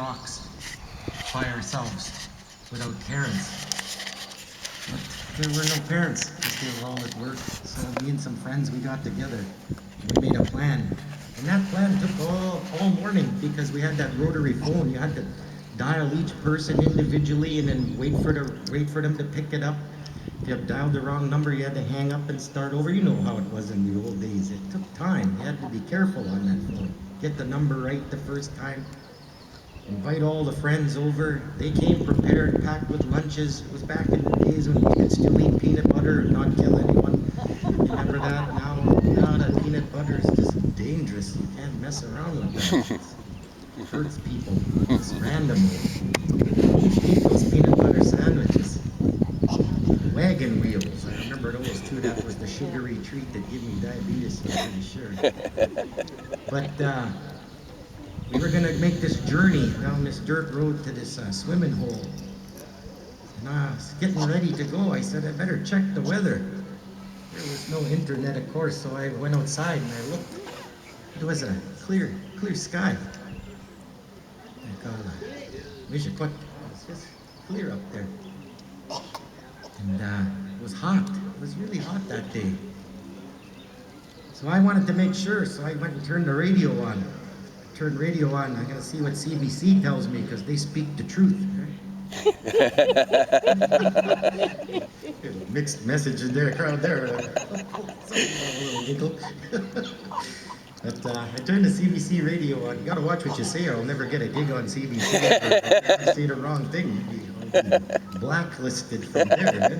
rocks by ourselves without parents. But there were no parents because they were all at work. So me and some friends, we got together and we made a plan. And that plan took all morning because we had that rotary phone. You had to dial each person individually and then wait for them to pick it up. If you had dialed the wrong number, you had to hang up and start over. You know how it was in the old days. It took time. You had to be careful on that phone. Get the number right the first time. Invite all the friends over. They came prepared, packed with lunches. It was back in the days when you could still eat peanut butter and not kill anyone. Remember that? Now that peanut butter is just dangerous. You can't mess around with that. It hurts people just randomly. Eat those peanut butter sandwiches. Wagon wheels. I remember those too. That was the sugary treat that gave me diabetes, I'm pretty sure. But we were going to make this journey down this dirt road to this swimming hole. And I was getting ready to go. I said, I better check the weather. There was no internet, of course, so I went outside and I looked. It was a clear sky. I thought, it was just clear up there. And it was hot. It was really hot that day. So I wanted to make sure, so I went and turned the radio on. I'm going to see what CBC tells me because they speak the truth. Right? Mixed message in there, crowd there. A little giggle. But I turned the CBC radio on. You got to watch what you say or I'll never get a gig on CBC. If you say the wrong thing, you'll be blacklisted from there. Right?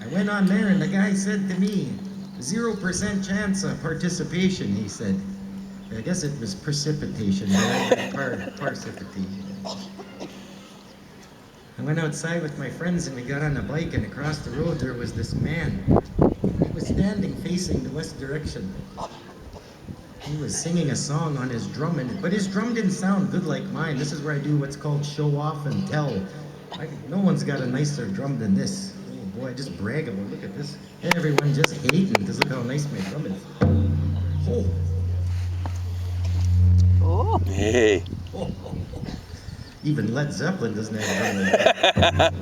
I went on there and the guy said to me, 0% chance of participation, he said. I guess it was precipitation, precipitation. I went outside with my friends and we got on a bike and across the road there was this man. He was standing facing the west direction. He was singing a song on his drum, but his drum didn't sound good like mine. This is where I do what's called show off and tell. No one's got a nicer drum than this. Oh boy, just brag about it. Look at this. Everyone just hating because look how nice my drum is. Oh. Oh. Hey. Oh. Even Led Zeppelin doesn't have a drum like that.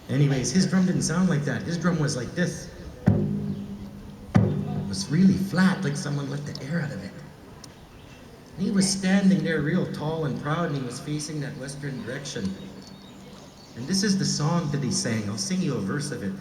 Anyways, his drum didn't sound like that. His drum was like this. It was really flat, like someone let the air out of it. And he was standing there real tall and proud, and he was facing that western direction. And this is the song that he sang. I'll sing you a verse of it.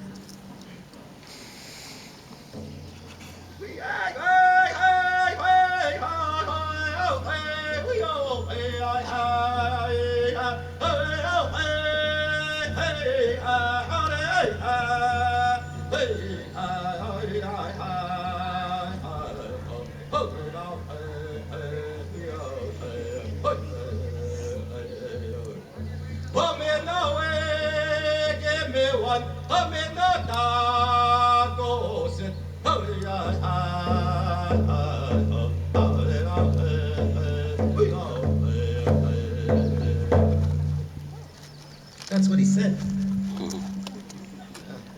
That's what he said.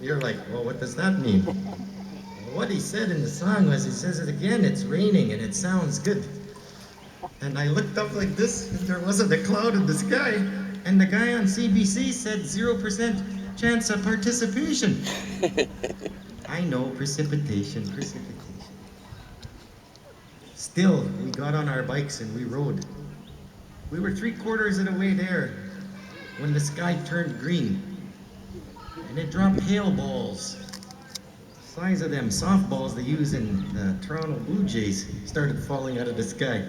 You're like, well, what does that mean? What he said in the song was, he says it again, it's raining and it sounds good. And I looked up like this, and there wasn't a cloud in the sky. And the guy on CBC said 0% chance of participation. I know, precipitation. Still, we got on our bikes and we rode. We were 3/4 of the way there when the sky turned green. And it dropped hail balls. The size of them softballs they use in the Toronto Blue Jays started falling out of the sky.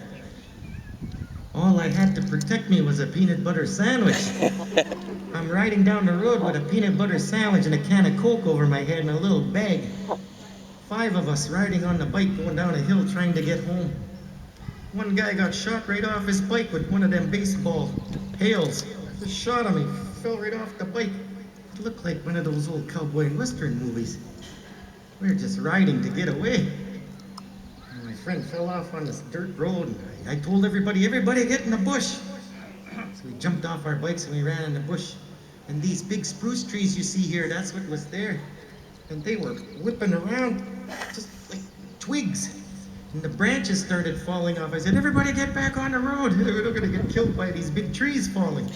All I had to protect me was a peanut butter sandwich. I'm riding down the road with a peanut butter sandwich and a can of Coke over my head and a little bag. 5 of us riding on the bike going down a hill trying to get home. One guy got shot right off his bike with one of them baseball pails. Just shot him, he fell right off the bike. It looked like one of those old cowboy and western movies. We were just riding to get away. And my friend fell off on this dirt road. And I told everybody get in the bush. So we jumped off our bikes and we ran in the bush. And these big spruce trees you see here, that's what was there. And they were whipping around just like twigs. And the branches started falling off. I said, everybody get back on the road. We're not going to get killed by these big trees falling.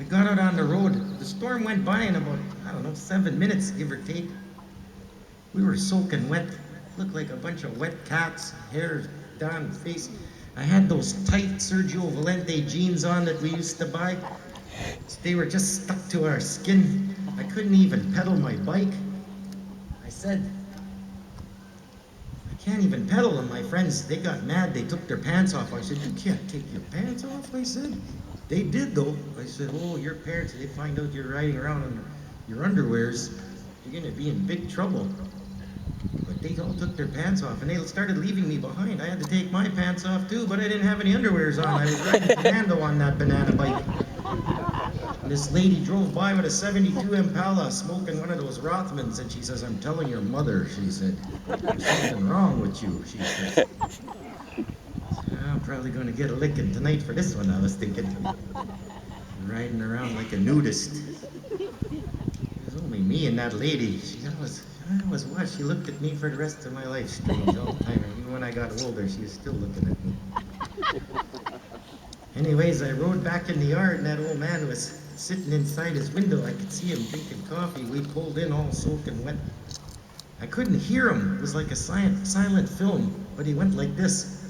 We got out on the road. The storm went by in about, I don't know, 7 minutes, give or take. We were soaking wet. Looked like a bunch of wet cats, hair down the face. I had those tight Sergio Valente jeans on that we used to buy. They were just stuck to our skin. I couldn't even pedal my bike. I said, I can't even pedal, and my friends, they got mad. They took their pants off. I said, you can't take your pants off, I said. They did, though. I said, oh, your parents, they find out you're riding around in your underwears, you're going to be in big trouble. But they all took their pants off, and they started leaving me behind. I had to take my pants off, too, but I didn't have any underwears on. I was riding commando on that banana bike. And this lady drove by with a 72 Impala, smoking one of those Rothmans, and she says, I'm telling your mother, she said, there's something wrong with you, she says. I'm probably going to get a licking tonight for this one, I was thinking. Riding around like a nudist. It was only me and that lady. I was what? She looked at me for the rest of my life, strange all the time. Even when I got older, she was still looking at me. Anyways, I rode back in the yard, and that old man was sitting inside his window. I could see him drinking coffee. We pulled in all soaking wet. I couldn't hear him. It was like a silent film, but he went like this.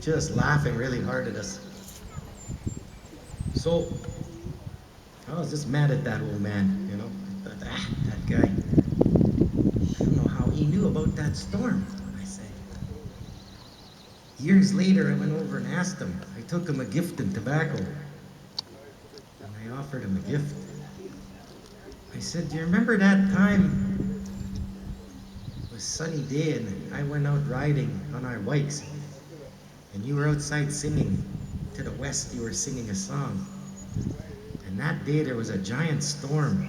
Just laughing really hard at us. So, I was just mad at that old man, you know. I thought, that guy. I don't know how he knew about that storm, I said. Years later, I went over and asked him. I took him a gift in tobacco. And I offered him a gift. I said, do you remember that time? It was a sunny day, and I went out riding on our bikes. And you were outside singing. To the west, you were singing a song. And that day, there was a giant storm.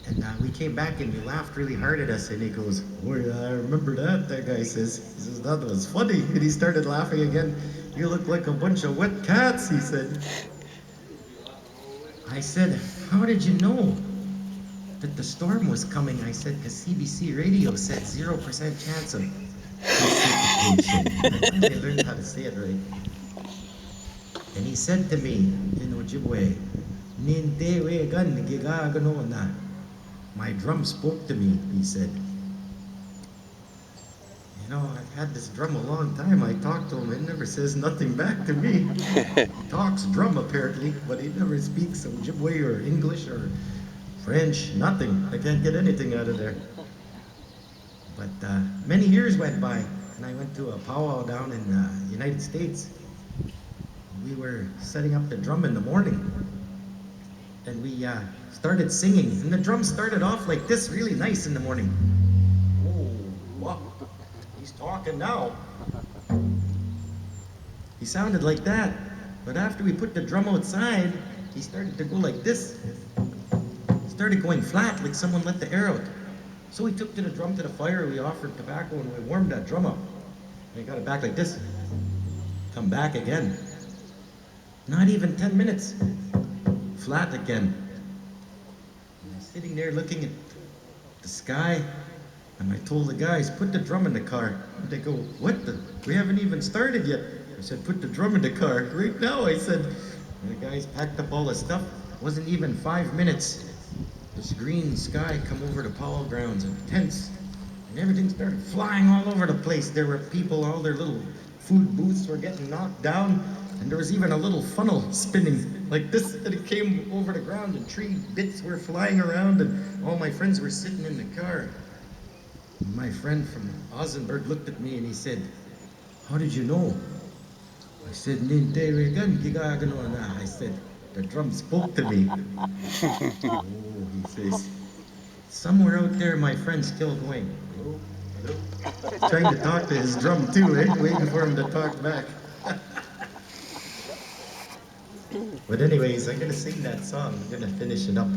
And we came back, and you laughed really hard at us. And he goes, boy, I remember that guy says. He says, that was funny. And he started laughing again. You look like a bunch of wet cats, he said. I said, how did you know that the storm was coming? I said, because CBC radio said 0% chance of precipitation. I finally learned how to say it right. And he said to me in Ojibwe, Ninte we gan gigagano na. My drum spoke to me, he said. You know, I've had this drum a long time. I talked to him, it never says nothing back to me. He talks drum apparently, but he never speaks Ojibwe or English or French, nothing. I can't get anything out of there. But many years went by, and I went to a powwow down in the United States. We were setting up the drum in the morning, and we started singing, and the drum started off like this, really nice in the morning. Oh, wow, he's talking now. He sounded like that, but after we put the drum outside, he started to go like this. He started going flat, like someone let the air out. So we took the drum to the fire, we offered tobacco, and we warmed that drum up. And he got it back like this. Come back again. Not even 10 minutes. Flat again. And I'm sitting there looking at the sky, and I told the guys, put the drum in the car. And they go, what the? We haven't even started yet. I said, put the drum in the car. Right now, I said. And the guys packed up all the stuff. It wasn't even 5 minutes. This green sky come over the powwow grounds and tents, and everything started flying all over the place. There were people, all their little food booths were getting knocked down, and there was even a little funnel spinning like this, and it came over the ground, and tree bits were flying around, and all my friends were sitting in the car. My friend from Ozenberg looked at me and he said, how did you know? I said, I said, the drum spoke to me. Oh, he says, somewhere out there, my friend's still going, hello, hello. Trying to talk to his drum too, eh? Waiting for him to talk back. But anyways, I'm gonna sing that song. I'm gonna finish it up.